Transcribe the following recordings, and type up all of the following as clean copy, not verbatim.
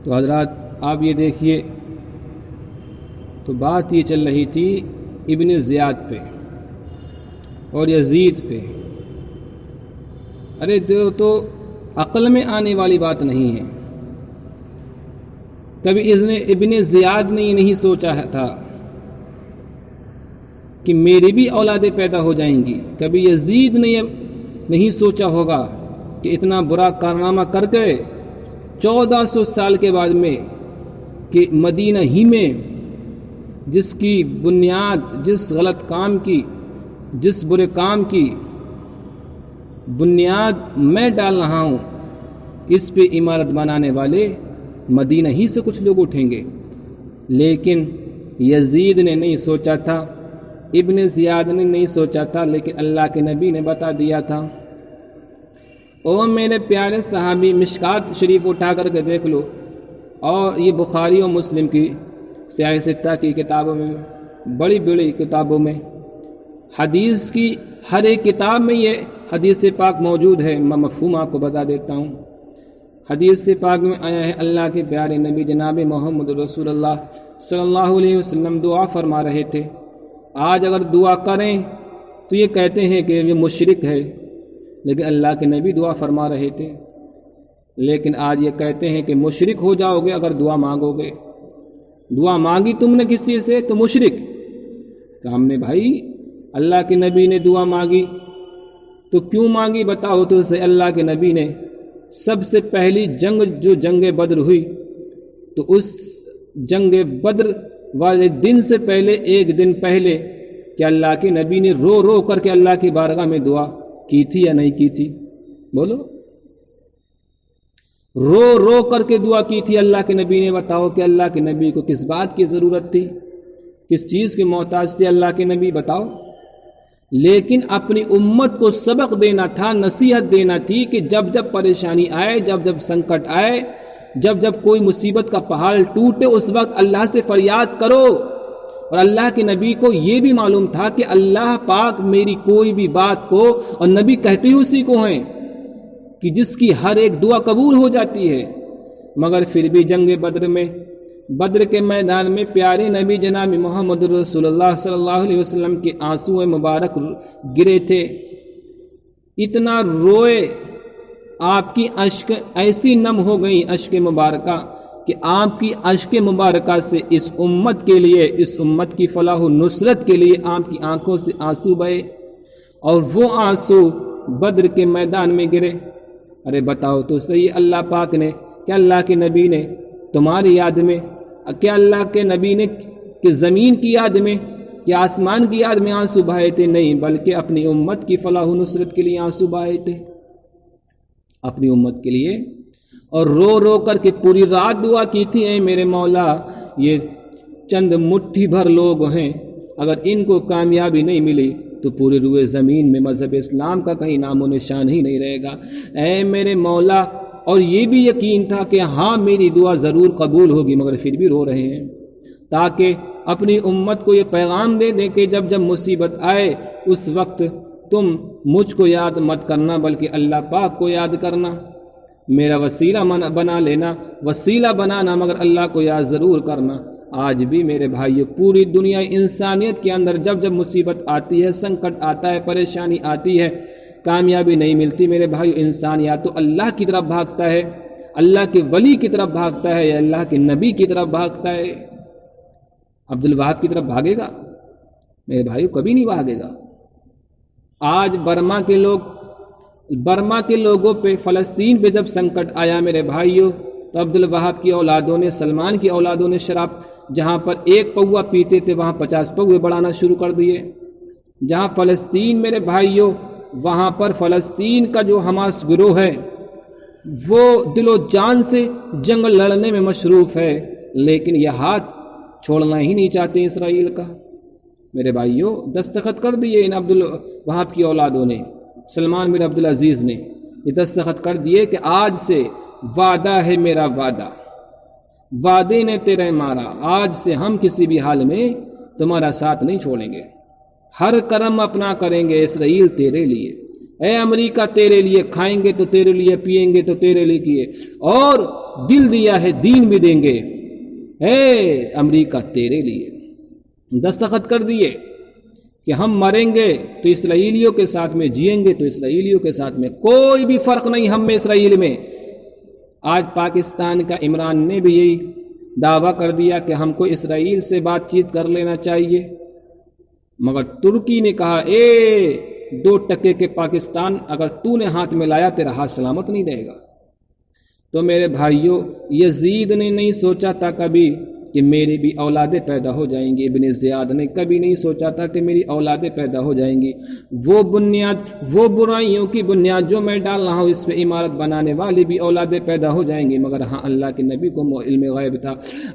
تو حضرات آپ یہ دیکھیے، تو بات یہ چل رہی تھی ابن زیاد پہ اور یزید پہ۔ ارے تو عقل میں آنے والی بات نہیں ہے۔ کبھی ابن زیاد نے یہ نہیں سوچا تھا کہ میری بھی اولادیں پیدا ہو جائیں گی۔ کبھی یزید نے یہ نہیں سوچا ہوگا کہ اتنا برا کارنامہ کر کے 1400 سال کے بعد میں کہ مدینہ ہی میں جس کی بنیاد، جس غلط کام کی، جس برے کام کی بنیاد میں ڈال رہا ہوں، اس پہ عمارت بنانے والے مدینہ ہی سے کچھ لوگ اٹھیں گے۔ لیکن یزید نے نہیں سوچا تھا، ابن زیاد نے نہیں سوچا تھا، لیکن اللہ کے نبی نے بتا دیا تھا۔ او میرے پیارے صحابی، مشکات شریف اٹھا کر کے دیکھ لو، اور یہ بخاری و مسلم کی سیاہ ستہ کی کتابوں میں، بڑی بڑی کتابوں میں، حدیث کی ہر ایک کتاب میں یہ حدیث پاک موجود ہے۔ میں مفہوم آپ کو بتا دیتا ہوں۔ حدیث پاک میں آیا ہے، اللہ کے پیارے نبی جناب محمد رسول اللہ صلی اللہ علیہ وسلم دعا فرما رہے تھے۔ آج اگر دعا کریں تو یہ کہتے ہیں کہ یہ مشرک ہے، لیکن اللہ کے نبی دعا فرما رہے تھے۔ لیکن آج یہ کہتے ہیں کہ مشرک ہو جاؤ گے اگر دعا مانگو گے۔ دعا مانگی تم نے کسی سے تو مشرک۔ کہ ہم نے بھائی اللہ کے نبی نے دعا مانگی تو کیوں مانگی بتاؤ تو اسے۔ اللہ کے نبی نے سب سے پہلی جنگ جو جنگ بدر ہوئی، تو اس جنگ بدر والے دن سے پہلے ایک دن پہلے کہ اللہ کے نبی نے رو رو کر کے اللہ کی بارگاہ میں دعا کی تھی یا نہیں کی تھی؟ بولو، رو رو کر کے دعا کی تھی اللہ کے نبی نے؟ بتاؤ کہ اللہ کے نبی کو کس بات کی ضرورت تھی، کس چیز کی محتاج تھے اللہ کے نبی؟ بتاؤ۔ لیکن اپنی امت کو سبق دینا تھا، نصیحت دینا تھی کہ جب جب پریشانی آئے، جب جب سنکٹ آئے، جب جب کوئی مصیبت کا پہاڑ ٹوٹے، اس وقت اللہ سے فریاد کرو۔ اور اللہ کے نبی کو یہ بھی معلوم تھا کہ اللہ پاک میری کوئی بھی بات کو، اور نبی کہتے ہی اسی کو ہیں کہ جس کی ہر ایک دعا قبول ہو جاتی ہے، مگر پھر بھی جنگ بدر میں، بدر کے میدان میں پیارے نبی جناب محمد رسول اللہ صلی اللہ علیہ وسلم کے آنسو مبارک گرے تھے، اتنا روئے، آپ کی اشک ایسی نم ہو گئی، اشک مبارکہ، کہ آپ کی اشک مبارکہ سے اس امت کے لیے، اس امت کی فلاح و نصرت کے لیے آپ کی آنکھوں سے آنسو بہے، اور وہ آنسو بدر کے میدان میں گرے۔ ارے بتاؤ تو صحیح، اللہ پاک نے، کیا اللہ کے نبی نے تمہاری یاد میں، کیا اللہ کے نبی نے کہ زمین کی یاد میں، کہ آسمان کی یاد میں آنسو بہائے تھے؟ نہیں، بلکہ اپنی امت کی فلاح و نصرت کے لیے آنسو بہائے تھے، اپنی امت کے لیے، اور رو رو کر کے پوری رات دعا کی تھی، اے میرے مولا، یہ چند مٹھی بھر لوگ ہیں، اگر ان کو کامیابی نہیں ملی تو پورے روئے زمین میں مذہب اسلام کا کہیں نام و نشان ہی نہیں رہے گا، اے میرے مولا۔ اور یہ بھی یقین تھا کہ ہاں میری دعا ضرور قبول ہوگی، مگر پھر بھی رو رہے ہیں، تاکہ اپنی امت کو یہ پیغام دے دیں کہ جب جب مصیبت آئے اس وقت تم مجھ کو یاد مت کرنا، بلکہ اللہ پاک کو یاد کرنا، میرا وسیلہ بنا لینا، وسیلہ بنانا، مگر اللہ کو یاد ضرور کرنا۔ آج بھی میرے بھائیو، پوری دنیا انسانیت کے اندر جب جب مصیبت آتی ہے، سنکٹ آتا ہے، پریشانی آتی ہے، کامیابی نہیں ملتی، میرے بھائیو، انسان یا تو اللہ کی طرف بھاگتا ہے، اللہ کے ولی کی طرف بھاگتا ہے، یا اللہ کے نبی کی طرف بھاگتا ہے۔ عبد الوہاب کی طرف بھاگے گا؟ میرے بھائیو کبھی نہیں بھاگے گا۔ آج برما کے لوگوں پہ، فلسطین پہ جب سنکٹ آیا میرے بھائیو، تو عبد الوہاب کی اولادوں نے، سلمان کی اولادوں نے شراب، جہاں پر 1 پوا پیتے تھے وہاں 50 پوے بڑھانا شروع کر دیے۔ جہاں فلسطین میرے بھائیو، وہاں پر فلسطین کا جو حماس گروہ ہے وہ دل و جان سے جنگ لڑنے میں مصروف ہے، لیکن یہ ہاتھ چھوڑنا ہی نہیں چاہتے اسرائیل کا۔ میرے بھائیوں، دستخط کر دیے ان عبد الوہاب کی اولادوں نے، سلمان بن عبد العزیز نے یہ دستخط کر دیے کہ آج سے وعدہ ہے میرا وعدہ، وعدے نے تیرے مارا، آج سے ہم کسی بھی حال میں تمہارا ساتھ نہیں چھوڑیں گے، ہر کرم اپنا کریں گے اسرائیل تیرے لیے، اے امریکہ تیرے لیے، کھائیں گے تو تیرے لیے، پیئیں گے تو تیرے لیے کیے، اور دل دیا ہے دین بھی دیں گے. اے امریکہ تیرے لیے دستخط کر دیے کہ ہم مریں گے تو اسرائیلیوں کے ساتھ میں، جئیں گے تو اسرائیلیوں کے ساتھ میں، کوئی بھی فرق نہیں ہم میں اسرائیل میں. آج پاکستان کا عمران نے بھی یہی دعویٰ کر دیا کہ ہم کو اسرائیل سے بات چیت کر لینا چاہیے، مگر ترکی نے کہا 2% کے پاکستان اگر تو نے ہاتھ میں لایا تیرا ہاتھ سلامت نہیں رہے گا. تو میرے بھائیوں، یزید نے نہیں سوچا تھا کبھی کہ میری بھی اولادیں پیدا ہو جائیں گی. ابن زیاد نے کبھی نہیں سوچا تھا کہ میری اولادیں پیدا ہو جائیں گی. وہ بنیاد، وہ برائیوں کی بنیاد جو میں ڈال رہا ہوں، اس پہ عمارت بنانے والی بھی اولادیں پیدا ہو جائیں گی. مگر ہاں، اللہ کے نبی کو علم غیب تھا.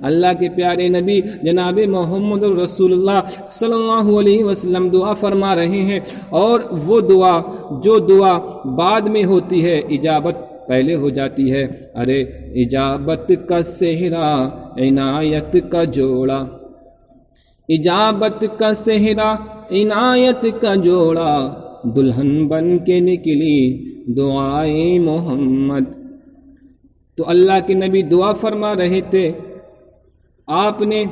اللہ کے پیارے نبی جناب محمد رسول اللہ صلی اللہ علیہ وسلم دعا فرما رہے ہیں، اور وہ دعا جو دعا بعد میں ہوتی ہے، اجابت پہلے ہو جاتی ہے. ارے اجابت کا صحرا عنایت کا جوڑا، اجابت کا صحرا عنایت کا جوڑا، دلہن بن کے نکلی دعائیں محمد. تو اللہ کے نبی دعا فرما رہے تھے. آپ نے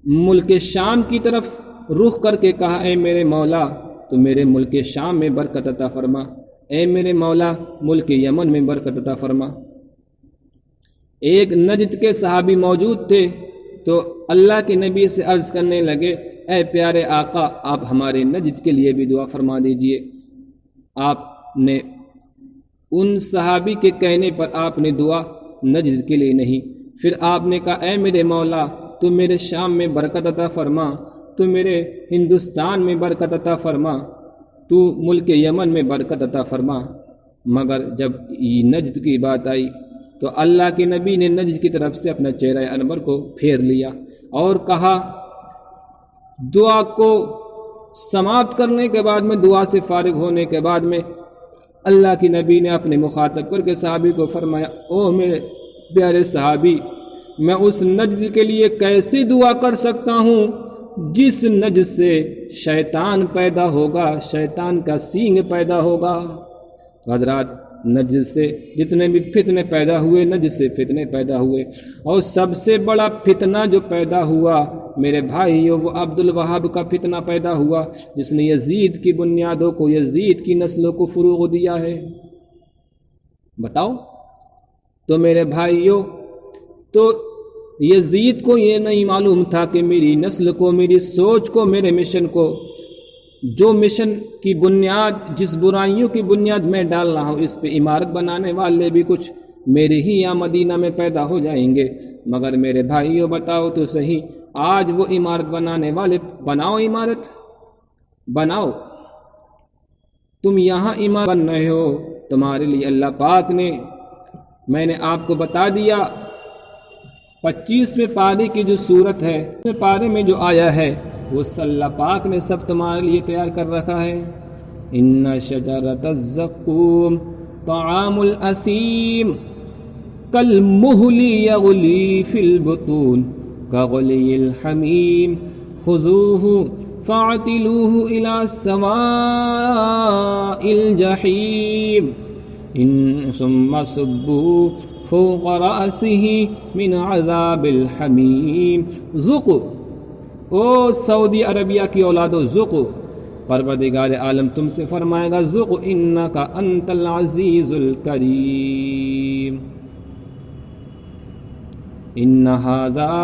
ملک شام کی طرف رخ کر کے کہا اے میرے مولا تو میرے ملک شام میں برکت عطا فرما، اے میرے مولا ملک یمن میں برکت عطا فرما. ایک نجد کے صحابی موجود تھے تو اللہ کے نبی سے عرض کرنے لگے اے پیارے آقا، آپ ہمارے نجد کے لیے بھی دعا فرما دیجئے. آپ نے ان صحابی کے کہنے پر آپ نے دعا نجد کے لیے نہیں، پھر آپ نے کہا اے میرے مولا تو میرے شام میں برکت عطا فرما، تو میرے ہندوستان میں برکت عطا فرما، تو ملک یمن میں برکت عطا فرما. مگر جب نجد کی بات آئی تو اللہ کے نبی نے نجد کی طرف سے اپنا چہرہ انور کو پھیر لیا اور کہا، دعا کو سماپت کرنے کے بعد میں، دعا سے فارغ ہونے کے بعد میں، اللہ کی نبی نے اپنے مخاطب کر کے صحابی کو فرمایا او میرے پیارے صحابی، میں اس نجد کے لیے کیسے دعا کر سکتا ہوں جس نجد سے شیطان پیدا ہوگا، شیطان کا سینگ پیدا ہوگا. حضرات، نجد سے جتنے بھی فتنے پیدا ہوئے، نجد سے فتنے پیدا ہوئے، اور سب سے بڑا فتنہ جو پیدا ہوا میرے بھائیوں، وہ عبد الوہاب کا فتنہ پیدا ہوا، جس نے یزید کی بنیادوں کو، یزید کی نسلوں کو فروغ دیا ہے. بتاؤ تو میرے بھائیوں، تو یزید کو یہ نہیں معلوم تھا کہ میری نسل کو، میری سوچ کو، میرے مشن کو، جو مشن کی بنیاد، جس برائیوں کی بنیاد میں ڈال رہا ہوں، اس پہ عمارت بنانے والے بھی کچھ میرے ہی یہاں مدینہ میں پیدا ہو جائیں گے. مگر میرے بھائیوں بتاؤ تو صحیح، آج وہ عمارت بنانے والے، بناؤ عمارت، بناؤ. تم یہاں عمارت بن رہے ہو، تمہارے لیے اللہ پاک نے، میں نے آپ کو بتا دیا 25ویں پارے کی جو صورت ہے، اس پارے میں جو آیا ہے وہ اللہ پاک نے سب تمہارے لیے تیار کر رکھا ہے. ان شجرۃ الزقوم طعام الاسیم کالمہل یغلی فی البطون کغلی الحمیم خذوہ فاعتلوہ الی سواء الجحیم ثم صبوا فوق رأسه من عذاب الحمیم. ذوقو، او سعودی عربیہ کی اولادو، ذوقو، پروردگار عالم تم سے فرمائے گا ذوقو انکا انت العزیز الکریم. ان ھذا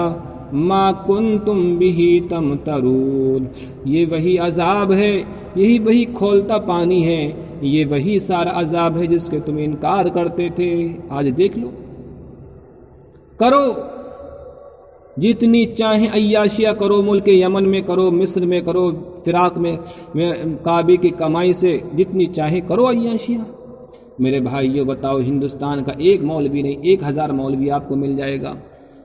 ما کنتم بہ تمترون. یہ وہی عذاب ہے، یہی وہی کھولتا پانی ہے، یہ وہی سارا عذاب ہے جس کے تم انکار کرتے تھے. آج دیکھ لو، کرو جتنی چاہیں عیاشیاں کرو، ملک یمن میں کرو، مصر میں کرو، فراق میں کعبے کی کمائی سے جتنی چاہیں کرو عیاشیاں. میرے بھائیوں بتاؤ، ہندوستان کا ایک مولوی نہیں، 1000 مولوی آپ کو مل جائے گا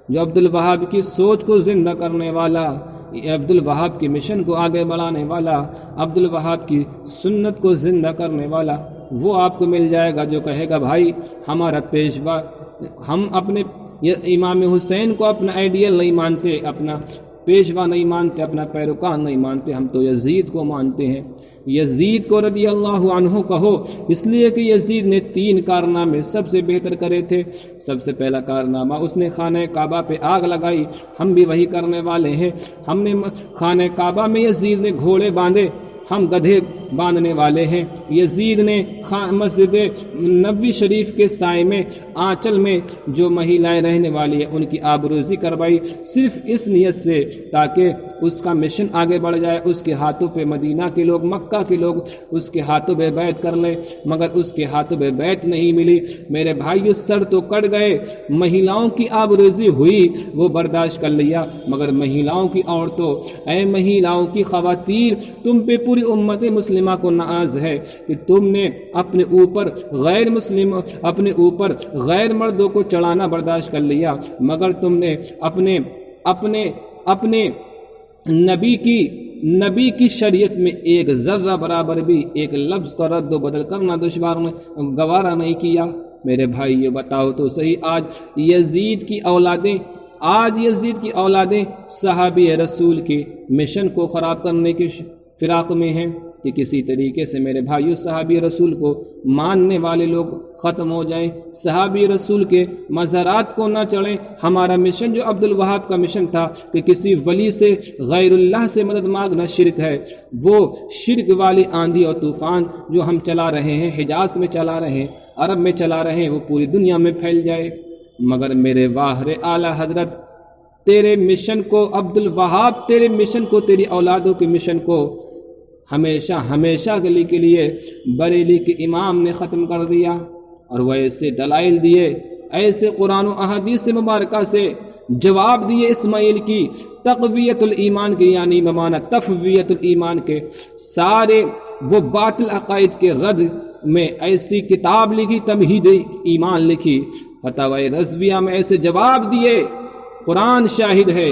جو عبد الوہاب کی سوچ کو زندہ کرنے والا، عبد الوہاب کے مشن کو آگے بڑھانے والا، عبد الوہاب کی سنت کو زندہ کرنے والا، وہ آپ کو مل جائے گا جو کہے گا بھائی ہمارا پیشوا، ہم اپنے امام حسین کو اپنا آئیڈیل نہیں مانتے، اپنا پیشوا نہیں مانتے، اپنا پیروکار نہیں مانتے، ہم تو یزید کو مانتے ہیں۔ یزید کو رضی اللہ عنہ کہو، اس لیے کہ یزید نے 3 کارنامے سب سے بہتر کرے تھے۔ سب سے پہلا کارنامہ، اس نے خانہ کعبہ پہ آگ لگائی، ہم بھی وہی کرنے والے ہیں۔ ہم نے خانہ کعبہ میں یزید نے گھوڑے باندھے، ہم گدھے باندھنے والے ہیں۔ یزید نے مسجد نبوی شریف کے سائے میں، آنچل میں جو مہیلائیں رہنے والی ہیں ان کی آبروزی کروائی، صرف اس نیت سے تاکہ اس کا مشن آگے بڑھ جائے، اس کے ہاتھوں پہ مدینہ کے لوگ، مکہ کے لوگ اس کے ہاتھوں پہ بیعت کر لیں، مگر اس کے ہاتھوں پہ بیعت نہیں ملی۔ میرے بھائیو، سر تو کٹ گئے، مہیلاؤں کی آبروزی ہوئی وہ برداشت کر لیا، مگر مہیلاؤں کی عورتوں، اے مہیلاؤں کی خواتین، تم پہ پوری امت مسلمہ کو ناز ہے کہ تم نے اپنے اوپر غیر مردوں کو چڑھانا برداشت کر لیا، مگر تم نے اپنے نبی کی شریعت میں ایک ذرہ برابر بھی ایک لفظ کا رد و بدل کرنا گوارا نہیں کیا۔ میرے بھائی یہ بتاؤ تو صحیح، آج یزید کی اولادیں صحابی رسول کے مشن کو خراب کرنے کے فراق میں ہیں کہ کسی طریقے سے میرے بھائیو صحابی رسول کو ماننے والے لوگ ختم ہو جائیں، صحابی رسول کے مزارات کو نہ چڑھیں۔ ہمارا مشن جو عبد الوہاب کا مشن تھا کہ کسی ولی سے، غیر اللہ سے مدد مانگنا شرک ہے، وہ شرک والی آندھی اور طوفان جو ہم چلا رہے ہیں، حجاز میں چلا رہے ہیں، عرب میں چلا رہے ہیں، وہ پوری دنیا میں پھیل جائے۔ مگر میرے واہر اعلیٰ حضرت، تیرے مشن کو، عبد الوہاب تیرے مشن کو، تیری اولادوں کے مشن کو ہمیشہ کے لیے بریلی کے امام نے ختم کر دیا، اور وہ ایسے دلائل دیے، ایسے قرآن و احادیث مبارکہ سے جواب دیے اسماعیل کی تقویت الایمان کے، یعنی بمعنی تفویت الایمان کے، سارے وہ باطل عقائد کے رد میں ایسی کتاب لکھی، تمہید ایمان لکھی، فتاوی رضویہ میں ایسے جواب دیے۔ قرآن شاہد ہے،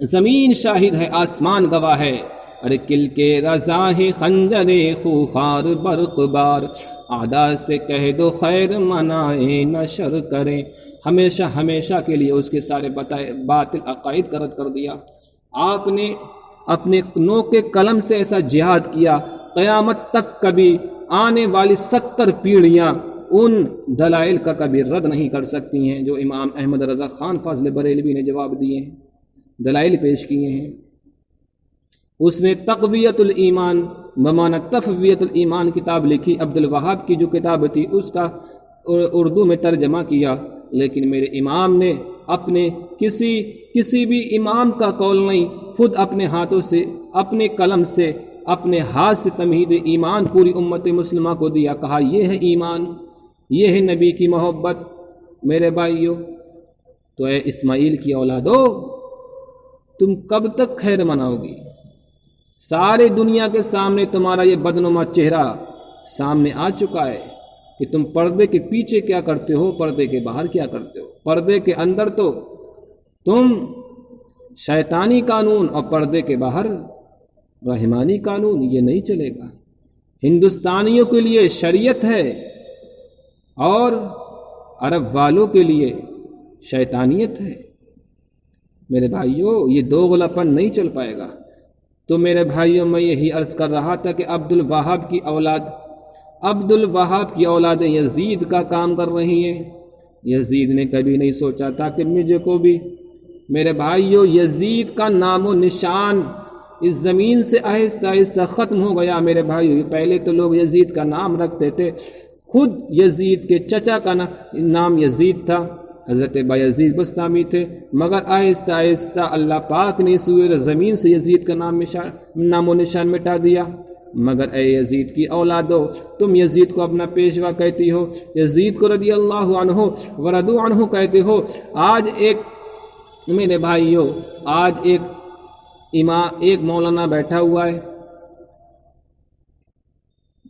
زمین شاہد ہے، آسمان گواہ ہے، ارے کل کے رضا ہے خنجر خوخار برق بار، اعداء سے کہہ دو خیر منائے نہ شر کریں۔ ہمیشہ کے لیے اس کے سارے باطل عقائد کا رد کر دیا۔ آپ نے اپنے نوک کے قلم سے ایسا جہاد کیا، قیامت تک کبھی آنے والی 70 پیڑھیاں ان دلائل کا کبھی رد نہیں کر سکتی ہیں جو امام احمد رضا خان فاضل بریلوی نے جواب دیے ہیں، دلائل پیش کیے ہیں۔ اس نے تقویت الایمان بمعنی تفویت الایمان کتاب لکھی، عبد الوہاب کی جو کتاب تھی اس کا اردو میں ترجمہ کیا، لیکن میرے امام نے اپنے کسی بھی امام کا قول نہیں، خود اپنے ہاتھوں سے، اپنے قلم سے، اپنے ہاتھ سے تمہید ایمان پوری امت مسلمہ کو دیا، کہا یہ ہے ایمان، یہ ہے نبی کی محبت۔ میرے بھائیو، تو اے اسماعیل کی اولادو، تم کب تک خیر مناؤ گی؟ سارے دنیا کے سامنے تمہارا یہ بدنما چہرہ سامنے آ چکا ہے کہ تم پردے کے پیچھے کیا کرتے ہو، پردے کے باہر کیا کرتے ہو۔ پردے کے اندر تو تم شیطانی قانون، اور پردے کے باہر رحمانی قانون، یہ نہیں چلے گا۔ ہندوستانیوں کے لیے شریعت ہے اور عرب والوں کے لیے شیطانیت ہے۔ میرے بھائیوں، یہ دوغلاپن نہیں چل پائے گا۔ تو میرے بھائیوں، میں یہی عرض کر رہا تھا کہ عبد الوہاب کی اولادیں یزید کا کام کر رہی ہیں۔ یزید نے کبھی نہیں سوچا تھا کہ مجھے کو بھی، میرے بھائیوں، یزید کا نام و نشان اس زمین سے آہستہ آہستہ ختم ہو گیا۔ میرے بھائیوں، پہلے تو لوگ یزید کا نام رکھتے تھے، خود یزید کے چچا کا نام یزید تھا، حضرت بایزید بستامی تھے، مگر آہستہ آہستہ اللہ پاک نے اس زمین سے یزید کا نام و نشان مٹا دیا۔ مگر اے یزید کی اولادو، تم یزید کو اپنا پیشوا کہتی ہو، یزید کو رضی اللہ عنہ ورضوا عنہ کہتے ہو۔ آج میرے بھائیو، آج ایک مولانا بیٹھا ہوا ہے،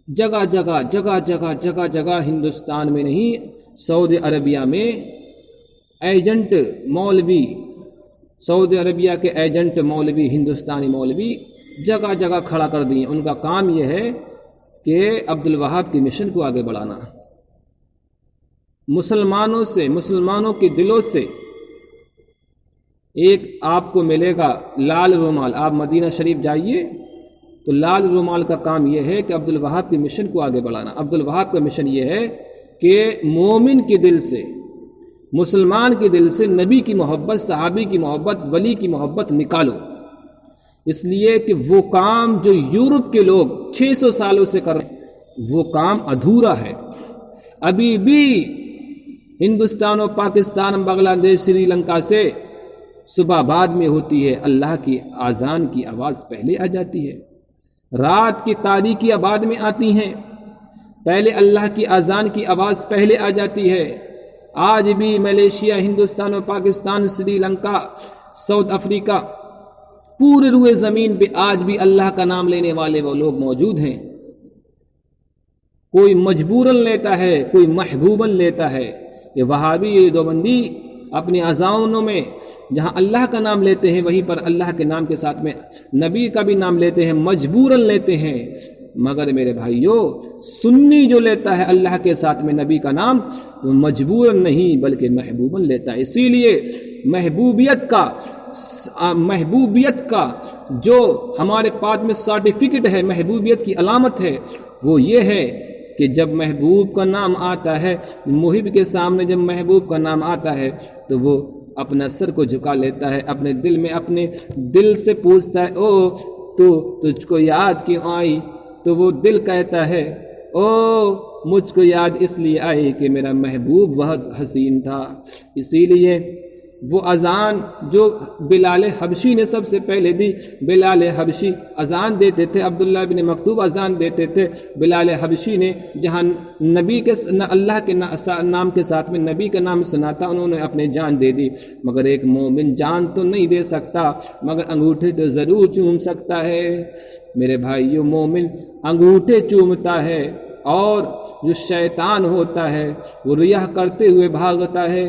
جگہ جگہ ہندوستان میں نہیں، سعودی عربیہ میں ایجنٹ مولوی، سعودی عربیہ کے ایجنٹ مولوی، ہندوستانی مولوی جگہ جگہ کھڑا کر دیے۔ ان کا کام یہ ہے کہ عبد الوہاب کی مشن کو آگے بڑھانا، مسلمانوں کے دلوں سے ایک آپ کو ملے گا لال رومال، آپ مدینہ شریف جائیے تو لال رومال کا کام یہ ہے کہ عبد الوہاب کے مشن کو آگے بڑھانا۔ عبد الوہاب کا مشن یہ ہے کہ مومن کے دل سے، مسلمان کے دل سے نبی کی محبت، صحابی کی محبت، ولی کی محبت نکالو، اس لیے کہ وہ کام جو یورپ کے لوگ 600 سالوں سے کر رہے ہیں وہ کام ادھورا ہے۔ ابھی بھی ہندوستان و پاکستان، بنگلہ دیش، سری لنکا سے صبح بعد میں ہوتی ہے، اللہ کی اذان کی آواز پہلے آ جاتی ہے، رات کی تاریکی بعد میں آتی ہیں، پہلے اللہ کی اذان کی آواز پہلے آ جاتی ہے۔ آج بھی ملیشیا، ہندوستان و پاکستان، سری لنکا، ساؤتھ افریقہ، پورے روئے زمین پہ آج بھی اللہ کا نام لینے والے وہ لوگ موجود ہیں۔ کوئی مجبوراً لیتا ہے، کوئی محبوباً لیتا ہے۔ یہ وہابی، یہ دیوبندی اپنی اذانوں میں جہاں اللہ کا نام لیتے ہیں وہیں پر اللہ کے نام کے ساتھ میں نبی کا بھی نام لیتے ہیں، مجبوراً لیتے ہیں۔ مگر میرے بھائیو، سنی جو لیتا ہے اللہ کے ساتھ میں نبی کا نام، وہ مجبوراً نہیں بلکہ محبوباً لیتا ہے۔ اسی لیے محبوبیت کا جو ہمارے پاس میں سرٹیفکیٹ ہے، محبوبیت کی علامت ہے، وہ یہ ہے کہ جب محبوب کا نام آتا ہے، محب کے سامنے جب محبوب کا نام آتا ہے تو وہ اپنا سر کو جھکا لیتا ہے، اپنے دل میں اپنے دل سے پوچھتا ہے، او تو تجھ کو یاد کیوں آئی؟ تو وہ دل کہتا ہے، او مجھ کو یاد اس لیے آئی کہ میرا محبوب بہت حسین تھا۔ اسی لیے وہ اذان جو بلال حبشی نے سب سے پہلے دی، بلال حبشی اذان دیتے تھے، عبداللہ بن مکتوب اذان دیتے تھے۔ بلال حبشی نے جہاں نبی کے اللہ کے نام کے ساتھ میں نبی کا نام سنا تھا، انہوں نے اپنے جان دے دی۔ مگر ایک مومن جان تو نہیں دے سکتا مگر انگوٹھے تو ضرور چوم سکتا ہے۔ میرے بھائیو، مومن انگوٹھے چومتا ہے، اور جو شیطان ہوتا ہے وہ ریاء کرتے ہوئے بھاگتا ہے۔